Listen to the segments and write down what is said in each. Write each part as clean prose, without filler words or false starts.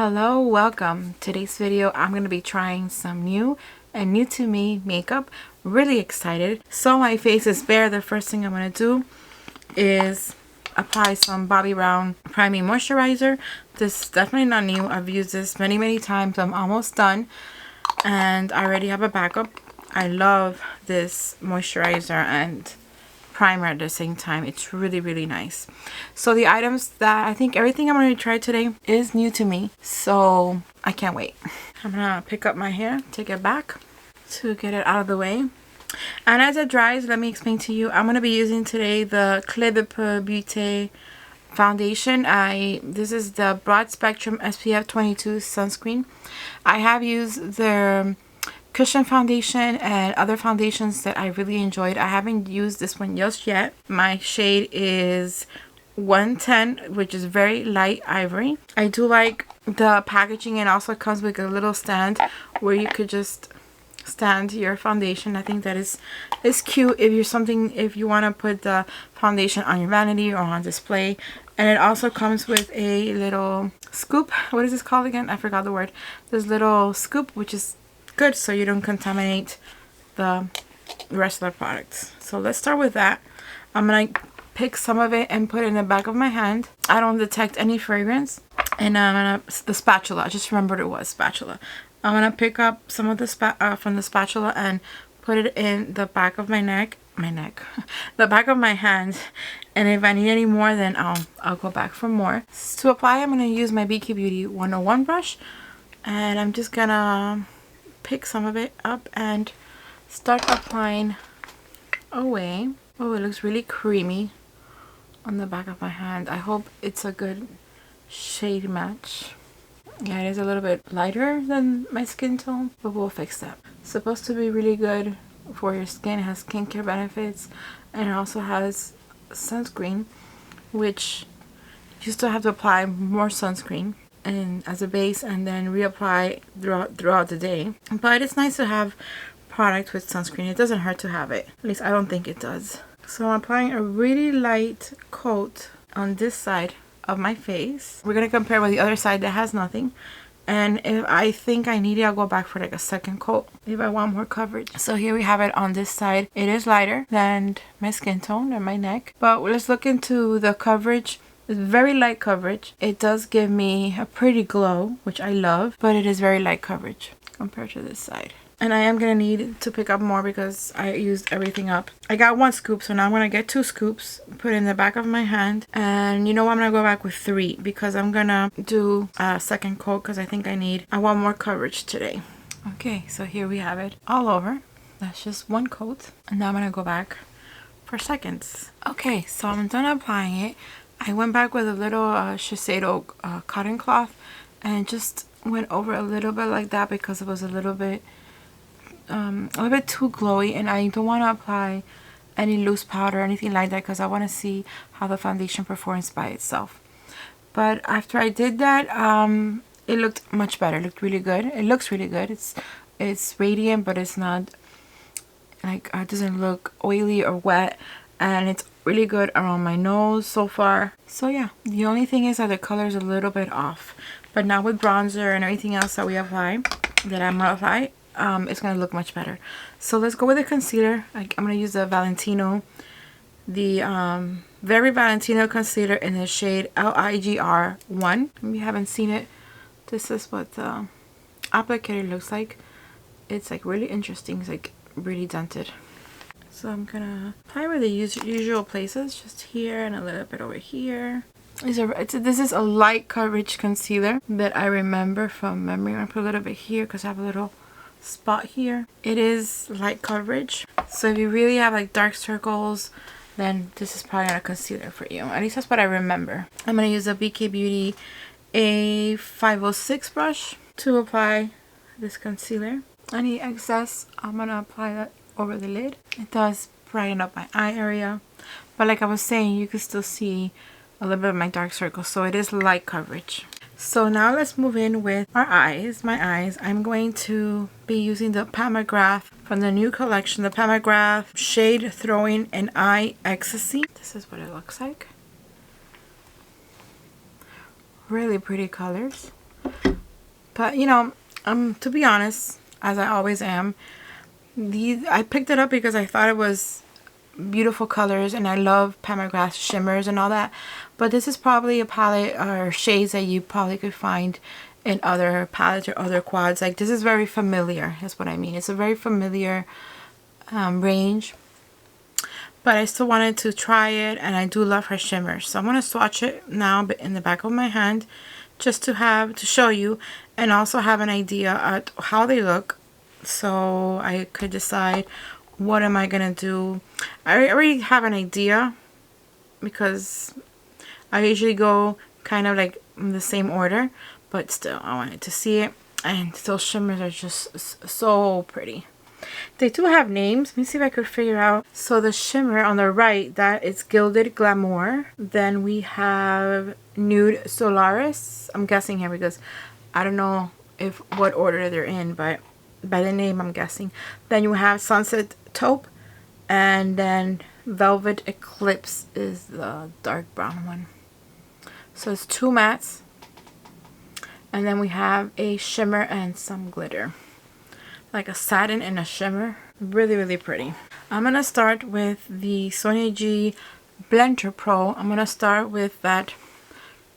Hello, welcome. Today's video I'm going to be trying some new and new to me makeup. Really excited. So my face is bare. The first thing I'm going to do is apply some Bobbi Brown Priming Moisturizer. This is definitely not new. I've used this many times. I'm almost done and I already have a backup. I love this moisturizer and primer at the same time. It's really nice. So the items that I think everything I'm going to try today is new to me, so I can't wait. I'm gonna pick up my hair, take it back to get it out of the way, and as it dries, let me explain to you. I'm going to be using today the CLE Beauté foundation. This is the broad spectrum SPF 22 sunscreen. I have used their cushion foundation and other foundations that I really enjoyed. I haven't used this one just yet. My shade is 110, which is very light ivory. I do like the packaging, and also comes with a little stand where you could just stand your foundation. I think that is cute if you want to put the foundation on your vanity or on display. And it also comes with a little scoop. What is this called again? I forgot the word. This little scoop, which is good so you don't contaminate the rest of the products. So let's start with that. I'm gonna pick some of it and put it in the back of my hand. I don't detect any fragrance. And the spatula, I just remembered it was spatula. I'm gonna pick up some of the from the spatula and put it in the back of the back of my hand. And if I need any more, then I'll go back for more. To apply, I'm gonna use my Beekeeper Beauty 101 brush, and I'm just gonna pick some of it up and start applying away. Oh, it looks really creamy on the back of my hand. I hope it's a good shade match. Yeah, it is a little bit lighter than my skin tone, but we'll fix that. It's supposed to be really good for your skin. It has skincare benefits, and it also has sunscreen, which you still have to apply more sunscreen and as a base, and then reapply throughout the day. But it's nice to have product with sunscreen. It doesn't hurt to have it. At least I don't think it does. So I'm applying a really light coat on this side of my face. We're gonna compare with the other side that has nothing, and if I think I need it, I'll go back for like a second coat if I want more coverage. So here we have it on this side. It is lighter than my skin tone and my neck, but let's look into the coverage. It's very light coverage. It does give me a pretty glow, which I love, but it is very light coverage compared to this side. And I am going to need to pick up more because I used everything up. I got 1 scoop, so now I'm going to get 2 scoops, put it in the back of my hand. And you know what? I'm going to go back with 3 because I'm going to do a second coat because I want more coverage today. Okay, so here we have it all over. That's just 1 coat. And now I'm going to go back for seconds. Okay, so I'm done applying it. I went back with a little Shiseido cotton cloth and just went over a little bit like that because it was a little bit too glowy, and I don't want to apply any loose powder or anything like that because I want to see how the foundation performs by itself. But after I did that, it looked much better. It looked really good. It looks really good. It's radiant, but it's not like it doesn't look oily or wet, and it's really good around my nose so far. So yeah, the only thing is that the color is a little bit off, but now with bronzer and everything else that I'm gonna apply, it's gonna look much better. So let's go with the concealer. I'm gonna use the Valentino, Very Valentino concealer in the shade LIGR 1. If you haven't seen it, this is what the applicator looks like. It's like really interesting. It's like really dented. So I'm gonna apply with the usual places, just here and a little bit over here. This is a light coverage concealer that I remember from memory. I'm gonna put a little bit here because I have a little spot here. It is light coverage, so if you really have like dark circles, then this is probably not a concealer for you. At least that's what I remember. I'm gonna use a Beekeeper Beauty A506 brush to apply this concealer. Any excess, I'm gonna apply that over the lid. It does brighten up my eye area, but like I was saying, you can still see a little bit of my dark circles, so it is light coverage. So now let's move in with our eyes. My eyes, I'm going to be using the McGrath from the new collection, the McGrath Shade Throwing and Eye Ecstasy. This is what it looks like. Really pretty colors. But you know, to be honest, as I always am, I picked it up because I thought it was beautiful colors, and I love McGrath shimmers and all that. But this is probably a palette or shades that you probably could find in other palettes or other quads. Like, this is very familiar, is what I mean. It's a very familiar range. But I still wanted to try it, and I do love her shimmers. So I'm going to swatch it now in the back of my hand, just to show you, and also have an idea of how they look, so I could decide what am I going to do. I already have an idea because I usually go kind of like in the same order, but still I wanted to see it, and those shimmers are just so pretty. They do have names. Let me see if I could figure out. So the shimmer on the right, that is Gilded Glamour. Then we have Nude Solaris. I'm guessing here because I don't know what order they're in, but by the name I'm guessing. Then you have Sunset Taupe, and then Velvet Eclipse is the dark brown one. So it's 2 mattes, and then we have a shimmer and some glitter, like a satin and a shimmer. Really, really pretty. I'm gonna start with the Sonia G Blender Pro. I'm gonna start with that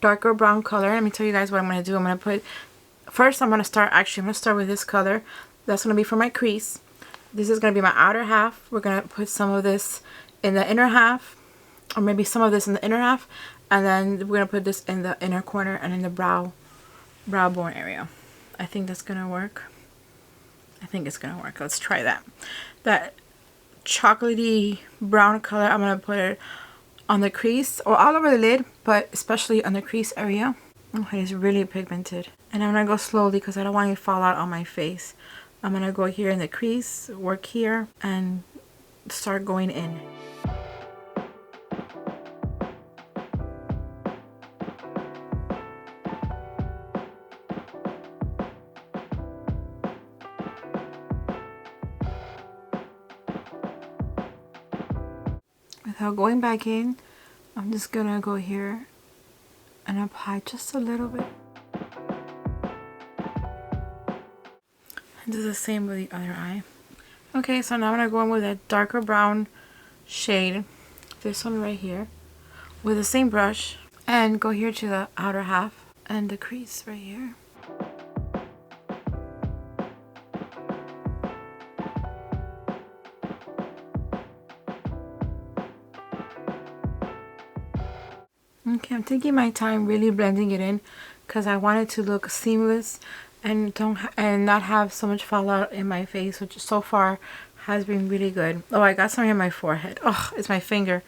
darker brown color. Let me tell you guys what I'm gonna do. I'm gonna start with this color. That's gonna be for my crease. This is gonna be my outer half. We're gonna put some of this in the inner half, or maybe some of this in the inner half, and then we're gonna put this in the inner corner and in the brow bone area. I think that's gonna work. I think it's gonna work. Let's try that. That chocolatey brown color, I'm gonna put it on the crease or all over the lid, but especially on the crease area. Okay, it's really pigmented, and I'm gonna go slowly because I don't want it to fall out on my face. I'm gonna go here in the crease, work here, and start going in. Without going back in, I'm just gonna go here and apply just a little bit. And do the same with the other eye. Okay, so now I'm gonna go in with a darker brown shade, this one right here, with the same brush, and go here to the outer half and the crease right here. Okay, I'm taking my time really blending it in because I want it to look seamless and not have so much fallout in my face, which so far has been really good. Oh, I got some in my forehead. Oh, it's my finger.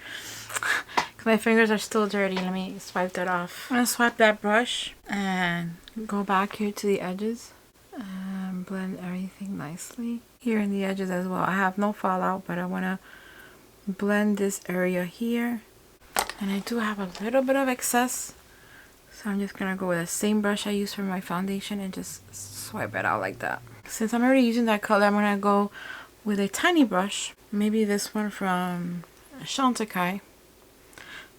My fingers are still dirty. Let me swipe that off. I'm gonna swipe that brush and go back here to the edges and blend everything nicely here in the edges as well. I have no fallout, but I want to blend this area here. And I do have a little bit of excess, so I'm just gonna go with the same brush I used for my foundation and just swipe it out like that. Since I'm already using that color, I'm gonna go with a tiny brush, maybe this one from Chantecaille.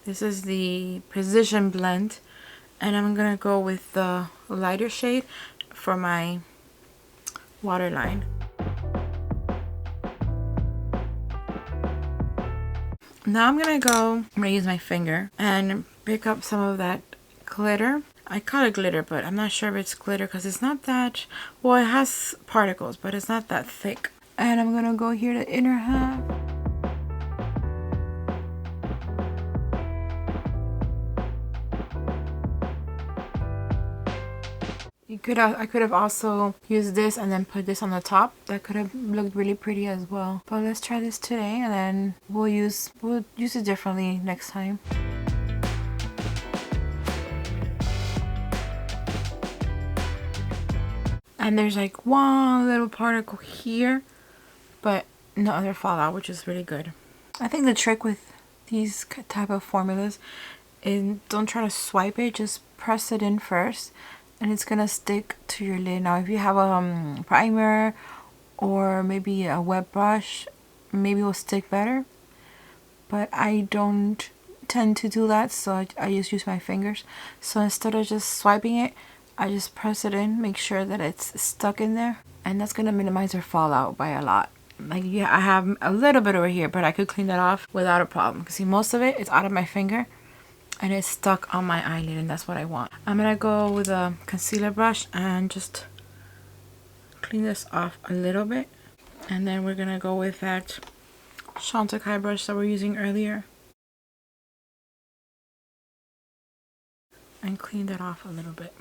This is the Precision Blend, and I'm gonna go with the lighter shade for my waterline. Now I'm gonna use my finger and pick up some of that glitter. I call it glitter, but I'm not sure if it's glitter because it's not that, well, it has particles, but it's not that thick. And I'm gonna go here to the inner half. I could have also used this and then put this on the top. That could have looked really pretty as well. But let's try this today, and then we'll use it differently next time. And there's like one little particle here, but no other fallout, which is really good. I think the trick with these type of formulas is don't try to swipe it, just press it in first, and it's gonna stick to your lid. Now if you have a primer or maybe a wet brush, maybe it will stick better, but I don't tend to do that, so I just use my fingers. So instead of just swiping it, I just press it in, make sure that it's stuck in there, and that's gonna minimize your fallout by a lot. Like, yeah, I have a little bit over here, but I could clean that off without a problem. Because see, most of it is out of my finger and it's stuck on my eyelid, and that's what I want. I'm gonna go with a concealer brush and just clean this off a little bit. And then we're gonna go with that Chantecaille brush that we were using earlier and clean that off a little bit.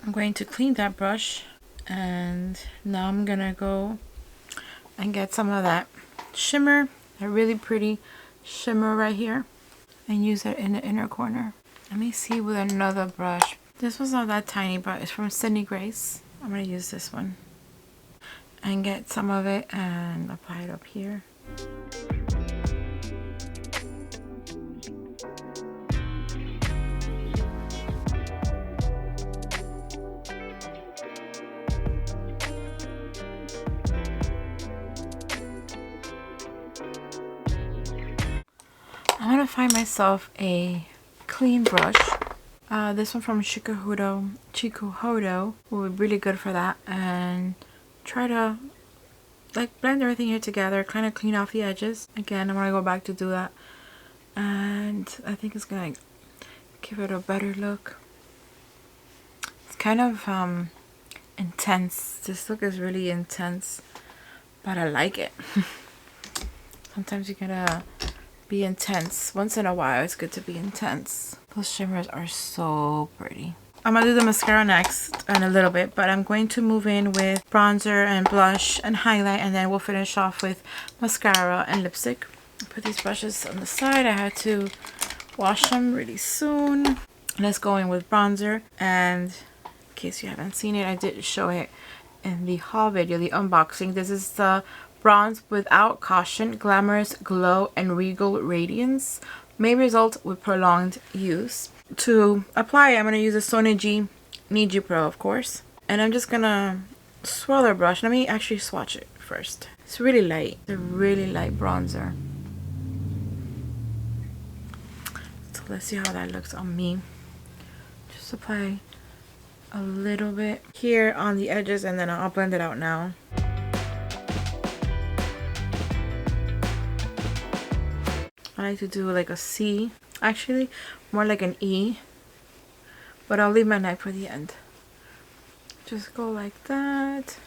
I'm going to clean that brush, and now I'm gonna go and get some of that shimmer, a really pretty shimmer right here, and use it in the inner corner. Let me see with another brush. This was not that tiny, but it's from Sydney Grace. I'm gonna use this one and get some of it and apply it up here. I'm gonna find myself a clean brush. This one from Chikuhodo will be really good for that, and try to like blend everything here together, kind of clean off the edges. Again, I'm gonna go back to do that, and I think it's gonna give it a better look. It's kind of intense. This look is really intense, but I like it. Sometimes you gotta be intense. Once in a while, it's good to be intense. Those shimmers are so pretty. I'm gonna do the mascara next in a little bit, but I'm going to move in with bronzer and blush and highlight, and then we'll finish off with mascara and lipstick. Put these brushes on the side. I had to wash them really soon. Let's go in with bronzer, and in case you haven't seen it, I did show it in the haul video, the unboxing. This is the Bronze Without Caution Glamorous Glow and Regal Radiance. May result with prolonged use. To apply, I'm going to use a Sonia G Niji Pro, of course. And I'm just going to swirl the brush. Let me actually swatch it first. It's really light. It's a really light bronzer. So let's see how that looks on me. Just apply a little bit here on the edges, and then I'll blend it out now. I like to do like a C, actually more like an E, but I'll leave my knife for the end. Just go like that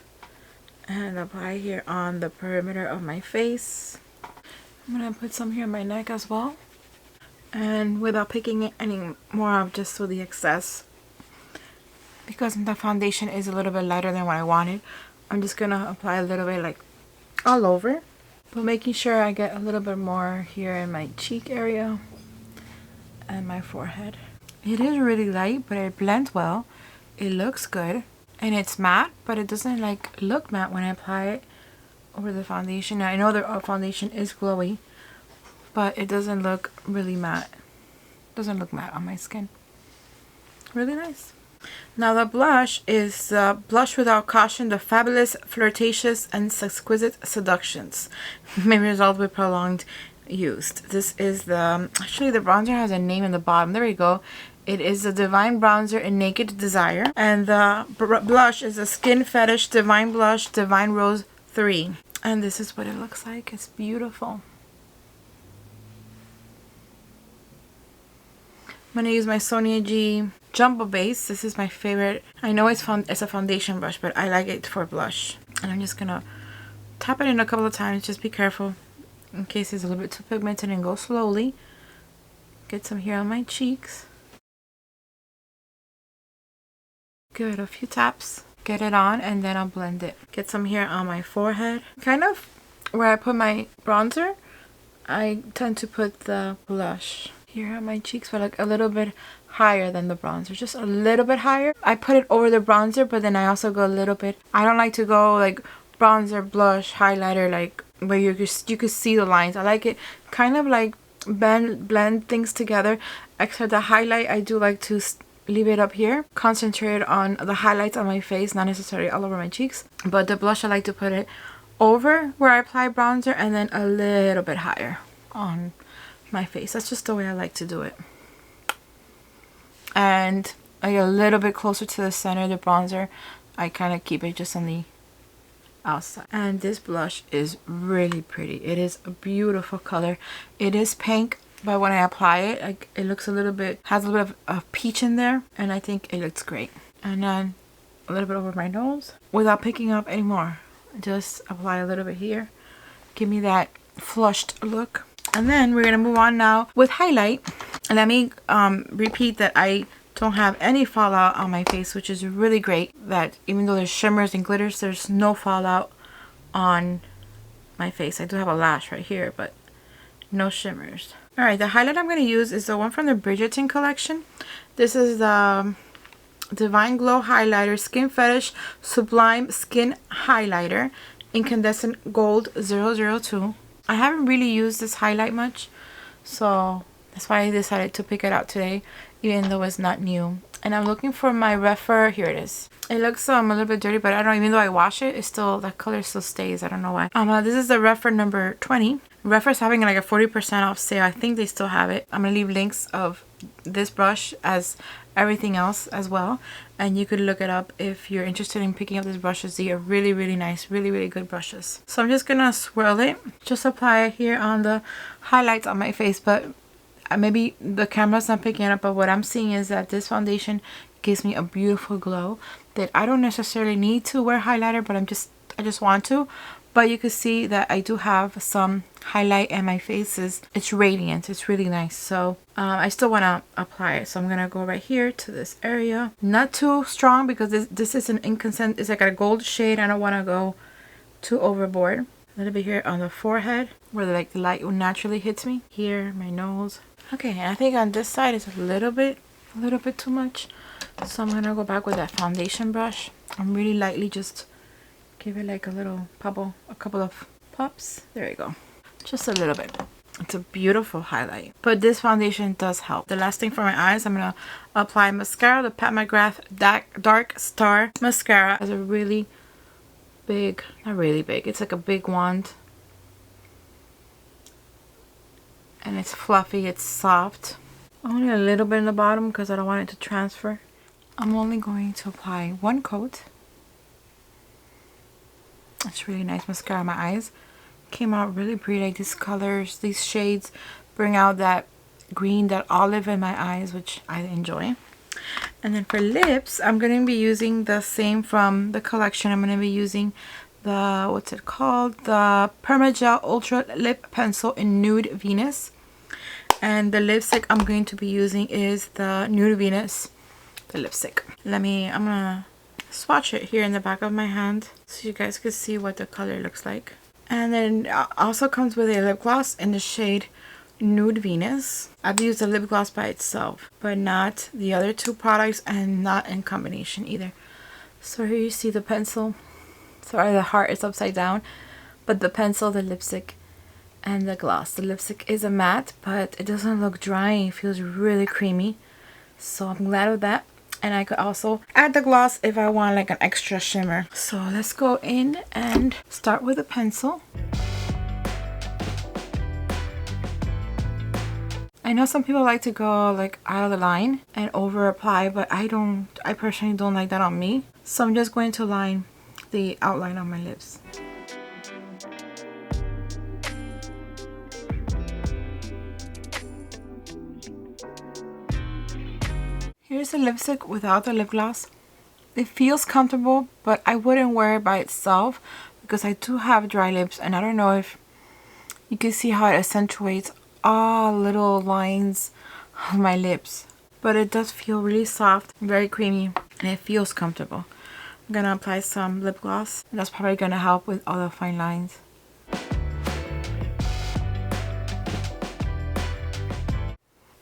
and apply here on the perimeter of my face. I'm gonna put some here on my neck as well, and without picking any more up, just with the excess, because the foundation is a little bit lighter than what I wanted. I'm just gonna apply a little bit like all over, but making sure I get a little bit more here in my cheek area and my forehead. It is really light, but it blends well. It looks good, and it's matte, but it doesn't like look matte when I apply it over the foundation. Now, I know the foundation is glowy, but it doesn't look really matte. It doesn't look matte on my skin. Really nice. Now the blush is Blush Without Caution, the Fabulous Flirtatious and Exquisite Seductions. May result with prolonged use. This is the, actually the bronzer has a name in the bottom. There we go. It is the Divine Bronzer in Naked Desire. And the blush is a Skin Fetish Divine Blush Divine Rose 3. And this is what it looks like. It's beautiful. I'm going to use my Sonia G Jumbo Base. This is my favorite. I know it's a foundation brush, but I like it for blush. And I'm just going to tap it in a couple of times. Just be careful in case it's a little bit too pigmented, and go slowly. Get some here on my cheeks. Give it a few taps. Get it on, and then I'll blend it. Get some here on my forehead. Kind of where I put my bronzer, I tend to put the blush here on my cheeks, but like a little bit higher than the bronzer, just a little bit higher. I put it over the bronzer, but then I also go a little bit. I don't like to go like bronzer, blush, highlighter, like where you could see the lines. I like it kind of like blend things together. Except the highlight, I do like to leave it up here, concentrate on the highlights on my face, not necessarily all over my cheeks. But the blush, I like to put it over where I apply bronzer, and then a little bit higher on my face. That's just the way I like to do it. and I get a little bit closer to the center of the bronzer. I kind of keep it just on the outside. And this blush is really pretty. It is a beautiful color. It is pink, but when I apply it, it looks a little bit, has a little bit of peach in there, and I think it looks great. And then a little bit over my nose without picking up anymore. Just apply a little bit here. Give me that flushed look. And then we're gonna move on now with highlight. And let me repeat that I don't have any fallout on my face, which is really great. That even though there's shimmers and glitters, there's no fallout on my face. I do have a lash right here, but no shimmers. All right, the highlight I'm going to use is the one from the Bridgerton collection. This is the Divine Glow Highlighter Skin Fetish Sublime Skin Highlighter Incandescent Gold 002. I haven't really used this highlight much, so that's why I decided to pick it out today, even though it's not new. And I'm looking for my refer. Here it is. It looks a little bit dirty, but I don't know, even though I wash it, it's still, that color still stays. I don't know why. This is the refer number 20. Refer's having like a 40% off sale. I think they still have it. I'm gonna leave links of this brush as everything else as well, and you could look it up if you're interested in picking up these brushes. They are really, really nice, really good brushes. So I'm just gonna swirl it, just apply it here on the highlights on my face, but maybe the camera's not picking it up, but what I'm seeing is that this foundation gives me a beautiful glow that I don't necessarily need to wear highlighter, but I just want to. But you can see that I do have some highlight in my face. It's radiant. It's really nice. So I still want to apply it. So I'm going to go right here to this area. Not too strong because this is an incandescent. It's like a gold shade. I don't want to go too overboard. A little bit here on the forehead where the light naturally hits me. Here, my nose. Okay, and I think on this side it's a little bit too much. So I'm going to go back with that foundation brush. I'm really lightly just give it like a little bubble, a couple of pops. There you go. Just a little bit. It's a beautiful highlight. But this foundation does help. The last thing for my eyes, I'm going to apply mascara. The Pat McGrath Dark Star Mascara. It's a really big, not really big. It's like a big wand. And it's fluffy. It's soft. Only a little bit in the bottom because I don't want it to transfer. I'm only going to apply one coat. It's really nice mascara on my eyes. Came out really pretty. Like these colors, these shades bring out that green, that olive in my eyes, which I enjoy. And then for lips, I'm going to be using the same from the collection. I'm going to be using the, what's it called? The Permagel Ultra Lip Pencil in Nude Venus. And the lipstick I'm going to be using is the Nude Venus, the lipstick. I'm going to swatch it here in the back of my hand so you guys can see what the color looks like. And then it also comes with a lip gloss in the shade Nude Venus. I've used the lip gloss by itself, but not the other two products, and not in combination either. So here you see the pencil. Sorry, the heart is upside down, but the pencil, the lipstick, and the gloss. The lipstick is a matte, but it doesn't look dry. It feels really creamy, so I'm glad with that. And I could also add the gloss if I want like an extra shimmer. So let's go in and start with the pencil. I know some people like to go like out of the line and over apply, but I personally don't like that on me. So I'm just going to line the outline on my lips. Here's the lipstick without the lip gloss. It feels comfortable, but I wouldn't wear it by itself because I do have dry lips, and I don't know if you can see how it accentuates all little lines of my lips. But it does feel really soft, very creamy, and it feels comfortable. I'm going to apply some lip gloss, and that's probably going to help with all the fine lines.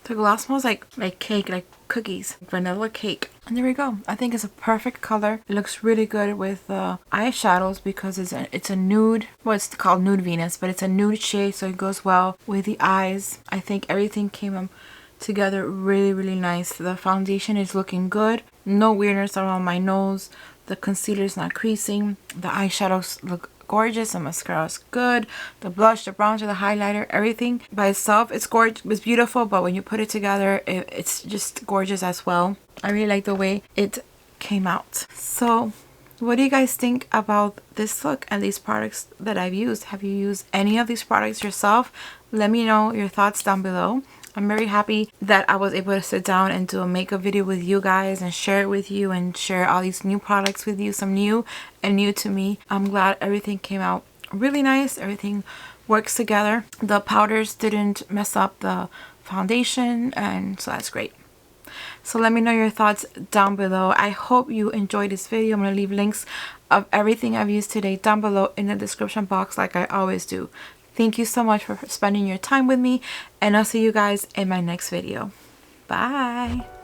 The gloss smells like cake, like cookies, vanilla cake. And there we go. I think it's a perfect color. It looks really good with eyeshadows because it's a nude. Well, it's called Nude Venus, but it's a nude shade, so it goes well with the eyes. I think everything came together really nice. The foundation is looking good. No weirdness around my nose. The concealer is not creasing. The eyeshadows look gorgeous. The mascara is good. The blush, the bronzer, the highlighter, everything by itself, it's gorgeous, it's beautiful. But when you put it together, it's just gorgeous as well. I really like the way it came out. So what do you guys think about this look and these products that I've used? Have you used any of these products yourself? Let me know your thoughts down below. I'm very happy that I was able to sit down and do a makeup video with you guys and share it with you and share all these new products with you, some new and new to me. I'm glad everything came out really nice. Everything works together. The powders didn't mess up the foundation, and so that's great. So let me know your thoughts down below. I hope you enjoyed this video. I'm going to leave links of everything I've used today down below in the description box like I always do. Thank you so much for spending your time with me, and I'll see you guys in my next video. Bye!